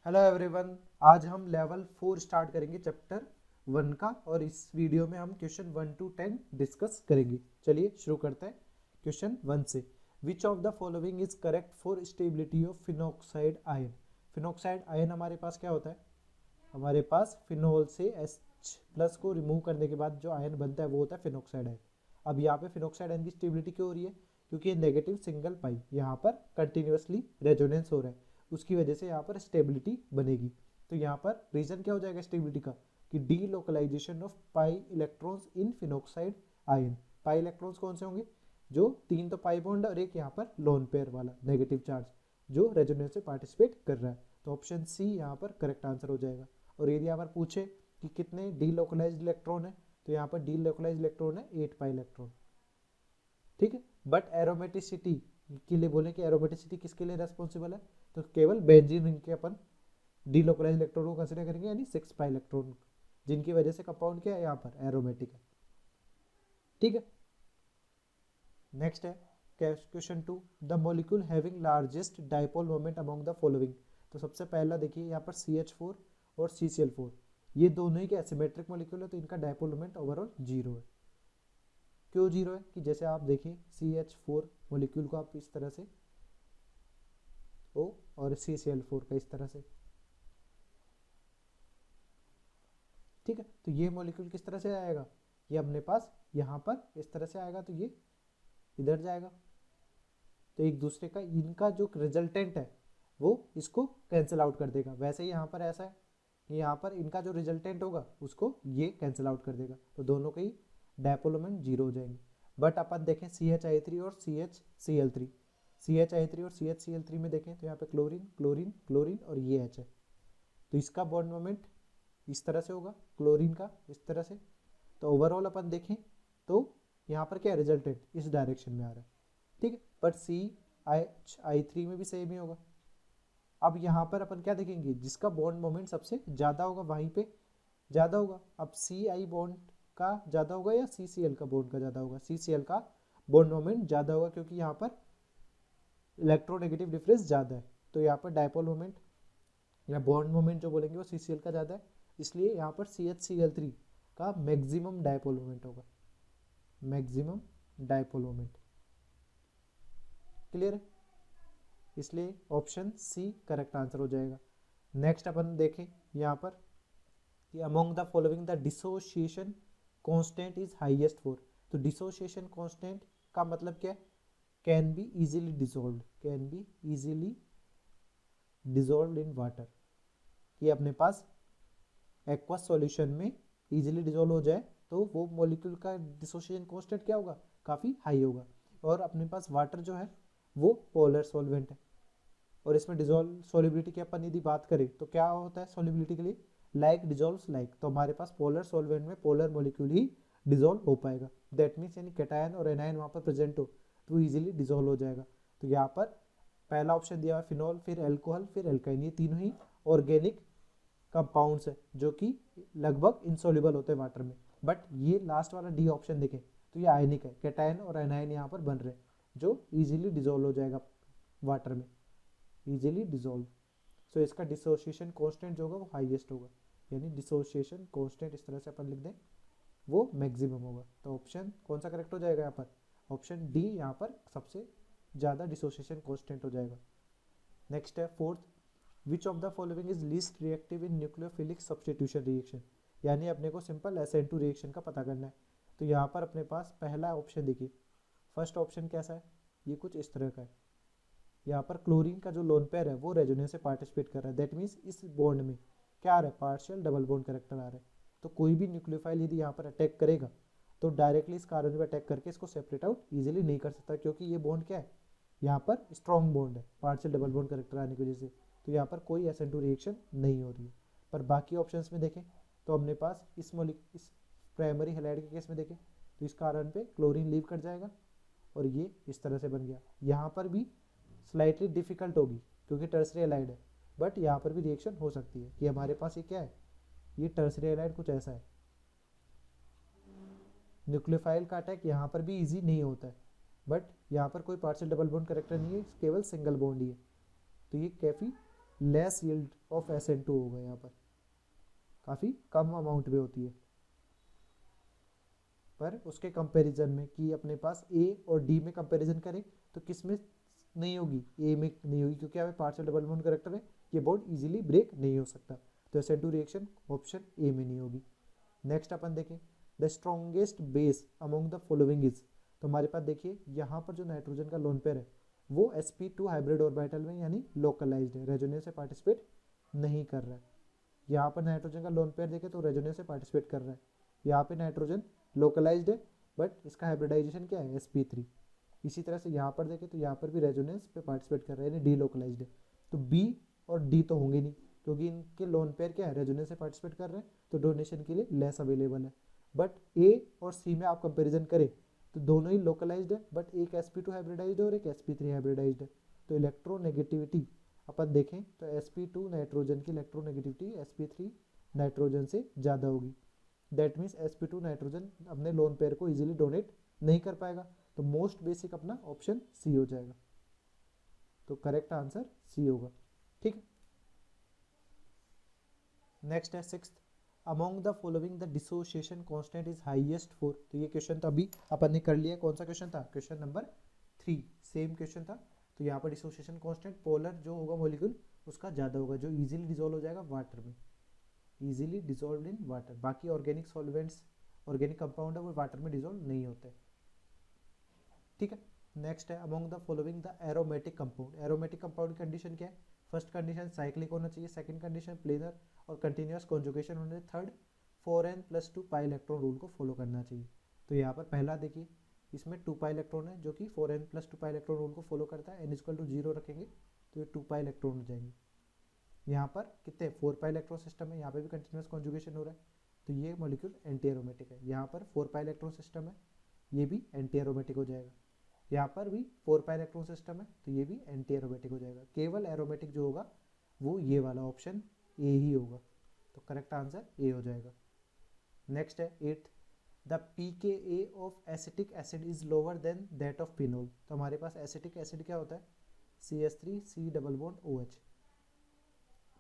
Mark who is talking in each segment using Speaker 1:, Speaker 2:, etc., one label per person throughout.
Speaker 1: Hello everyone. आज हम level 4 start करेंगे चैप्टर 1 का, और इस वीडियो में हम क्वेश्चन 1 to 10 डिस्कस करेंगे। चलिए शुरू करते हैं क्वेश्चन 1 से। Which of the following is correct for stability of phenoxide ion. Phenoxide ion हमारे पास क्या होता है? हमारे पास फिनोल से H+ को रिमूव करने के बाद जो आयन बनता है वो होता है फिनॉक्साइड आयन। अब यहाँ पे फिनॉक्साइड आयन की स्टेबिलिटी क्यों हो रही है? क्योंकि ये नेगेटिव सिंगल पाई यहाँ पर कंटिन्यूसली रेजोनेंस हो रहा है, उसकी वजह से यहाँ पर स्टेबिलिटी बनेगी। तो यहाँ पर रीजन क्या हो जाएगा स्टेबिलिटी का? कि delocalization of pi electrons in phenoxide ion. Pi electrons कौन से होंगे? जो 3 तो पाई बॉन्ड और एक यहाँ पर लोन पेयर वाला नेगेटिव चार्ज जो रेजोनेंस में पार्टिसिपेट कर रहा है। तो ऑप्शन सी यहाँ पर करेक्ट आंसर हो जाएगा। और यदि यहाँ पर पूछे कि कितने डी लोकलाइज्ड इलेक्ट्रॉन है, तो यहाँ पर डी लोकलाइज्ड इलेक्ट्रॉन है 8 पाई इलेक्ट्रॉन। ठीक है, बट एरोमेटिसिटी के लिए बोले कि एरोमेटिसिटी किसके लिए रेस्पॉन्सिबल है, तो केवल बेंजीन रिंग के अपन डीलोकलाइज इलेक्ट्रॉन को कंसिडर करेंगे, यानी 6 पाई इलेक्ट्रॉन, जिनकी वजह से कंपाउंड क्या है यहाँ पर एरोमेटिक है। ठीक है, नेक्स्ट है question 2। The molecule having largest dipole moment among the following. तो सबसे पहला देखिए यहाँ पर CH4 और CCl4, ये दोनों ही के एसिमेट्रिक मॉलिक्यूल है, तो इनका डाइपोल मोमेंट ओवरऑल 0 है। क्यों 0 है? कि जैसे आप देखिए CH4 मॉलिक्यूल को आप इस तरह से O और CCl4 का इस तरह से, ठीक है, तो ये मॉलिक्यूल किस तरह से आएगा? ये अपने पास यहाँ पर इस तरह से आएगा, तो ये इधर जाएगा, तो एक दूसरे का इनका जो रिजल्टेंट है वो इसको कैंसिल आउट कर देगा। वैसे ही यहाँ पर ऐसा है कि यहाँ पर इनका जो रिजल्टेंट होगा उसको ये कैंसिल आउट कर देगा, तो दोनों के ही डायपोल मोमेंट 0 हो जाएंगे। बट अपन देखें CHI3 और CHCl3, CHI3 और CHCl3 में देखें तो यहाँ पे क्लोरीन क्लोरीन क्लोरीन और ये H है, तो इसका बॉन्ड मोमेंट इस तरह से होगा, क्लोरीन का इस तरह से। तो ओवरऑल अपन देखें तो यहाँ पर क्या रिजल्टेंट इस डायरेक्शन में आ रहा है, ठीक है, बट CHI3 में भी सेम ही होगा। अब यहाँ पर अपन क्या देखेंगे, जिसका बॉन्ड मोमेंट सबसे ज़्यादा होगा वहीं पे ज़्यादा होगा। अब CI बॉन्ड का ज़्यादा होगा या CCl का बॉन्ड का ज़्यादा होगा? CCl का बॉन्ड मोमेंट ज़्यादा होगा, क्योंकि यहाँ पर इलेक्ट्रोनेगेटिव डिफरेंस ज़्यादा है, तो यहाँ पर डायपोल मोमेंट या बॉन्ड मोमेंट जो बोलेंगे वो CCl का ज़्यादा है, इसलिए यहाँ पर CHCl3 का मैक्सिमम डायपोल मोमेंट होगा, मैक्सिमम डायपोल मोमेंट। क्लियर है? इसलिए ऑप्शन सी करेक्ट आंसर हो जाएगा। नेक्स्ट अपन देखें यहाँ पर कि among the following the dissociation constant is highest for. तो डिसोसिएशन कांस्टेंट का मतलब क्या है? Can be easily dissolved, can be easily dissolved in water, कि अपने पास एक्वस सॉल्यूशन में इजीली डिसॉल्व हो जाए तो वो मॉलिक्यूल का डिसोसिएशन कांस्टेंट क्या होगा? काफ़ी हाई होगा। और अपने पास वाटर जो है वो पोलर सॉल्वेंट है, और इसमें डिजोल्व सॉल्युबिलिटी की अपन यदि बात करें तो क्या होता है सॉल्युबिलिटी के लिए? लाइक डिजोल्व्स लाइक, तो हमारे पास पोलर सॉल्वेंट में पोलर मॉलिक्यूल ही डिजोल्व हो पाएगा। दैट मीन्स यानी कैटायन और एनायन वहाँ पर प्रेजेंट हो तो इजीली डिजोल्व हो जाएगा। तो यहाँ पर पहला ऑप्शन दिया हुआ फिनॉल, फिर एल्कोहल, फिर एल्काइन, ये तीनों ही ऑर्गेनिक कंपाउंड्स है जो कि लगभग इनसॉल्युबल होते हैं वाटर में। बट ये लास्ट वाला डी ऑप्शन देखें तो ये आयनिक है, कैटायन और एनायन यहाँ पर बन रहे हैं जो इजीली डिजोल्व हो जाएगा वाटर में, इजीली डिजोल्व। सो इसका डिसोसिएशन कांस्टेंट जो होगा वो हाईएस्ट होगा, यानी डिसोसिएशन कांस्टेंट इस तरह से अपन लिख दें वो मैक्सिमम होगा। तो ऑप्शन कौन सा करेक्ट हो जाएगा यहाँ पर? ऑप्शन डी यहाँ पर सबसे ज़्यादा डिसोसिएशन कांस्टेंट हो जाएगा। नेक्स्ट है fourth, which of the following is least reactive in nucleophilic substitution reaction, यानी अपने को सिंपल SN2 रिएक्शन का पता करना है। तो यहाँ पर अपने पास पहला ऑप्शन देखिए, फर्स्ट ऑप्शन कैसा है? ये कुछ इस तरह का है, यहाँ पर क्लोरीन का जो लोन पेयर है वो रेजोनेंस से पार्टिसिपेट कर रहा है, दैट मीन्स इस बॉन्ड में क्या आ रहा है? पार्शियल डबल बॉन्ड करेक्टर आ रहा है। तो कोई भी न्यूक्लियोफाइल यदि यहाँ पर अटैक करेगा तो डायरेक्टली इस कार्बन पे अटैक करके इसको सेपरेट आउट इजीली नहीं कर सकता, क्योंकि ये बॉन्ड क्या है? यहाँ पर स्ट्रॉन्ग बॉन्ड है पार्शियल डबल बॉन्ड करेक्टर आने की वजह से, तो यहाँ पर कोई SN2 रिएक्शन नहीं हो रही है। पर बाकी ऑप्शंस में देखें तो अपने पास इस प्राइमरी हैलाइड के केस में देखें तो इस कार्बन पे क्लोरीन लीव कर जाएगा और ये इस तरह से बन गया। यहाँ पर भी स्लाइटली डिफिकल्ट होगी क्योंकि टर्सरी एलाइड है, बट यहाँ पर भी रिएक्शन हो सकती है कि हमारे पास ये क्या है, ये टर्सरी एलाइड कुछ ऐसा है। न्यूक्लियोफाइल का अटैक यहाँ पर भी इजी नहीं होता है, बट यहाँ पर कोई पार्शियल डबल बॉन्ड करेक्टर नहीं है, केवल सिंगल बॉन्ड ही है, तो ये काफ़ी लेस यील्ड ऑफ SN2 होगा, यहाँ पर काफ़ी कम अमाउंट में होती है, पर उसके कंपैरिजन में कि अपने पास A और D में कंपैरिजन करें तो किस में नहीं होगी, A में नहीं होगी, क्योंकि यहाँ पे पार्शियल डबल बॉन्ड करेक्टर है, ये बॉन्ड इजीली ब्रेक नहीं हो सकता, तो SN2 रिएक्शन ऑप्शन A में नहीं होगी। नेक्स्ट अपन देखें the strongest base among the following is, तो हमारे पास देखिए यहाँ पर जो नाइट्रोजन का लोन पेयर है वो sp2 हाइब्रिड ऑर्बिटल में यानी लोकलाइज्ड है, रेजोनेंस से पार्टिसिपेट नहीं कर रहा है। यहाँ पर नाइट्रोजन का लोन पेयर देखें तो रेजोनेंस से पार्टिसिपेट कर रहा है, यहाँ पे नाइट्रोजन लोकलाइज्ड है बट इसका हाइब्रिडाइजेशन क्या है sp3। इसी तरह से यहाँ पर देखें तो यहाँ पर भी रेजोनेंस पे पार्टिसिपेट कर रहा है यानी डी लोकलाइज्ड है, तो बी और डी तो होंगे नहीं क्योंकि इनके लोन पेयर क्या है, रेजोनेंस से पार्टिसिपेट कर रहे हैं तो डोनेशन के लिए लेस अवेलेबल है। बट ए और सी में आप कंपेरिजन करें तो दोनों ही लोकलाइज्ड है, बट एक sp2 हाइब्रिडाइज्ड है और एक sp3 हाइब्रिडाइज्ड है, तो इलेक्ट्रोनेगेटिविटी अपन देखें तो sp2 नाइट्रोजन की इलेक्ट्रोनेगेटिविटी sp3 नाइट्रोजन से ज़्यादा होगी। दैट मीन्स sp2 नाइट्रोजन अपने लोन पेयर को इजीली डोनेट नहीं कर पाएगा, तो मोस्ट बेसिक अपना ऑप्शन सी हो जाएगा, तो करेक्ट आंसर सी होगा। ठीक है, नेक्स्ट है sixth among the following the dissociation constant is highest for, तो ये क्वेश्चन तो अभी अपन ने कर लिया, कौन सा क्वेश्चन था, क्वेश्चन नंबर 3, सेम क्वेश्चन था। तो यहाँ पर डिसोसिएशन कांस्टेंट पोलर जो होगा मॉलिक्यूल उसका ज़्यादा होगा, जो इजीली डिजोल्व हो जाएगा वाटर में, इजीली डिजोल्व इन वाटर, बाकी ऑर्गेनिक सॉल्वेंट्स ऑर्गेनिक कंपाउंड है वो वाटर में डिजोल्व नहीं होते। ठीक है, नेक्स्ट है among the following the aromatic compound, aromatic compound की कंडीशन क्या है, फर्स्ट कंडीशन साइक्लिक होना चाहिए, सेकंड कंडीशन प्लेनर और कंटिन्यूअस कॉन्जुगेशन होने चाहिए, third 4n+2 pi electron rule को फॉलो करना चाहिए। तो यहाँ पर पहला देखिए इसमें 2 पाई इलेक्ट्रॉन है जो कि 4n+2 पाई इलेक्ट्रॉन रूल को फॉलो करता है, n=0 रखेंगे तो ये 2 पाई इलेक्ट्रॉन हो जाएंगे। यहाँ पर कितने 4 पाई इलेक्ट्रॉन सिस्टम है, यहाँ पे भी कंटिन्यूअस कॉन्जुगेशन हो रहा है तो ये मॉलिक्यूल एंटी एरोमेटिक है। यहाँ पर 4 पाई इलेक्ट्रॉन सिस्टम है, ये भी एंटी एरोमेटिक हो जाएगा। यहाँ पर भी 4 पाई इलेक्ट्रॉन सिस्टम है तो ये भी एंटी एरोमेटिक हो जाएगा। केवल एरोमेटिक जो होगा वो ये वाला ऑप्शन ए ही होगा, तो करेक्ट आंसर ए हो जाएगा। नेक्स्ट है 8th the pKa of acetic acid is lower than that of phenol, तो हमारे पास एसिटिक एसिड क्या होता है CH3C+OH।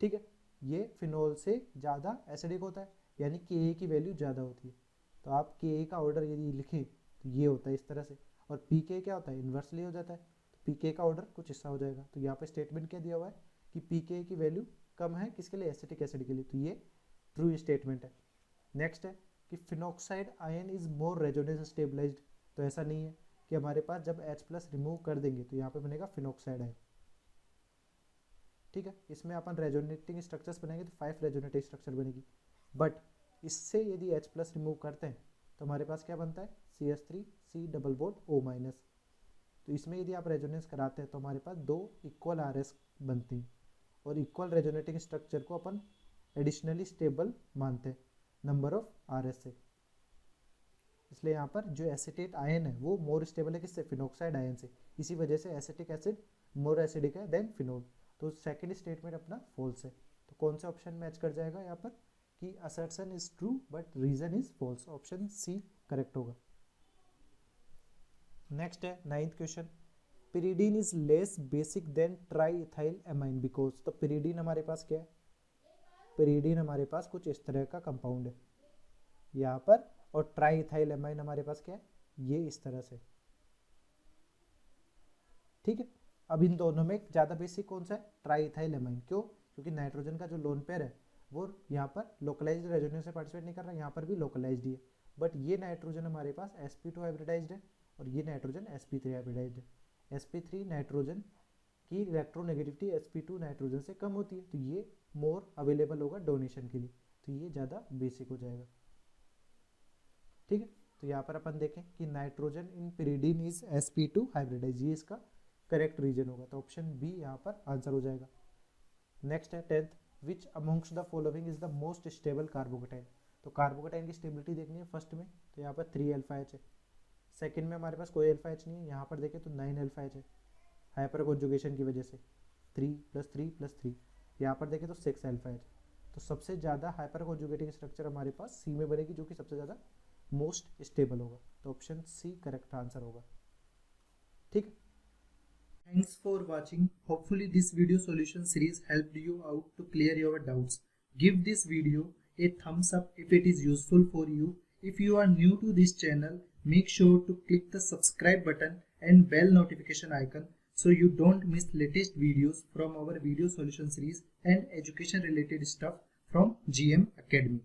Speaker 1: ठीक है, ये फिनोल से ज़्यादा एसिडिक होता है यानी Ka की वैल्यू ज़्यादा होती है, तो आप Ka का ऑर्डर यदि लिखें तो ये होता है इस तरह से, और pK क्या होता है इन्वर्सली हो जाता है, तो pK का ऑर्डर कुछ हिस्सा हो जाएगा। तो यहाँ पे स्टेटमेंट क्या दिया हुआ है कि pK की वैल्यू कम है किसके लिए, एसिटिक एसिड के लिए, तो ये ट्रू स्टेटमेंट है। नेक्स्ट है कि phenoxide ion is more resonance stabilized, तो ऐसा नहीं है कि हमारे पास जब H+ रिमूव कर देंगे तो यहाँ पे बनेगा फिनॉक्साइड आयन। ठीक है, इसमें अपन रेजोनेटिंग स्ट्रक्चर्स बनाएंगे तो 5 रेजोनेटिंग स्ट्रक्चर बनेगी, बट इससे यदि H+ रिमूव करते हैं तो हमारे पास क्या बनता है CH3C+O-, तो इसमें यदि आप रेजोनेंस कराते हैं तो हमारे पास 2 इक्वल RS बनती हैं, और इक्वल रेजोनेटिंग स्ट्रक्चर को अपन एडिशनली स्टेबल मानते हैं नंबर ऑफ RS से, इसलिए यहाँ पर जो एसिटेट आयन है वो मोर स्टेबल है किससे, फिनॉक्साइड आयन से, इसी वजह से एसिटिक एसिड मोर एसिडिक है देन फिनोल, तो सेकंड स्टेटमेंट अपना फॉल्स है। तो कौन से ऑप्शन मैच कर जाएगा यहाँ पर कि assertion is true but reason is false, option C correct होगा। नेक्स्ट है 9th question pyridine is less basic than triethylamine because, तो पिरिडीन हमारे पास क्या है, पिरिडीन हमारे पास कुछ इस तरह का कंपाउंड है यहाँ पर, और ट्राई इथाइल एमाइन हमारे पास क्या है ये इस तरह से। ठीक है, अब इन दोनों में ज़्यादा बेसिक कौन सा है, ट्राई इथाइल एमाइन, क्यों, क्योंकि नाइट्रोजन का जो लोन पेयर है वो यहाँ पर लोकलाइज्ड रेजोनेंस से पार्टिसिपेट नहीं कर रहा, यहाँ पर भी लोकलाइज्ड ही है, बट ये नाइट्रोजन हमारे पास sp2 हाइब्रिडाइज्ड है और ये नाइट्रोजन sp3 हाइब्रिडाइज्ड है। sp3 नाइट्रोजन की इलेक्ट्रोनेगेटिविटी sp2 नाइट्रोजन से कम होती है, तो ये मोर अवेलेबल होगा डोनेशन के लिए, तो ये ज़्यादा बेसिक हो जाएगा। ठीक है, तो यहाँ पर अपन देखें कि nitrogen in pyridine is sp2 hybridize, ये इसका करेक्ट रीजन होगा, तो ऑप्शन बी यहाँ पर आंसर हो जाएगा। नेक्स्ट है 10th which amongst the following is the most stable carbocation, तो कार्बोकेटाइन की स्टेबिलिटी देखनी है फर्स्ट में, तो यहाँ पर 3 अल्फा एच है, सेकंड में हमारे पास कोई अल्फा एच नहीं है, यहाँ पर देखें तो 9 अल्फा एच है हाइपर कॉन्जुगेशन की वजह से, 3+3+3, यहाँ पर देखें तो 6 अल्फा एच, तो सबसे ज़्यादा हाइपर कॉन्जुगेटिंग स्ट्रक्चर हमारे पास सी में बनेगी जो कि सबसे ज़्यादा मोस्ट स्टेबल होगा, तो ऑप्शन सी करेक्ट आंसर होगा। ठीक है, Thanks for watching. Hopefully this video solution series helped you out to clear your doubts. Give this video a thumbs up if it is useful for you. If you are new to this channel, make sure to click the subscribe button and bell notification icon so you don't miss latest videos from our video solution series and education related stuff from GM Academy.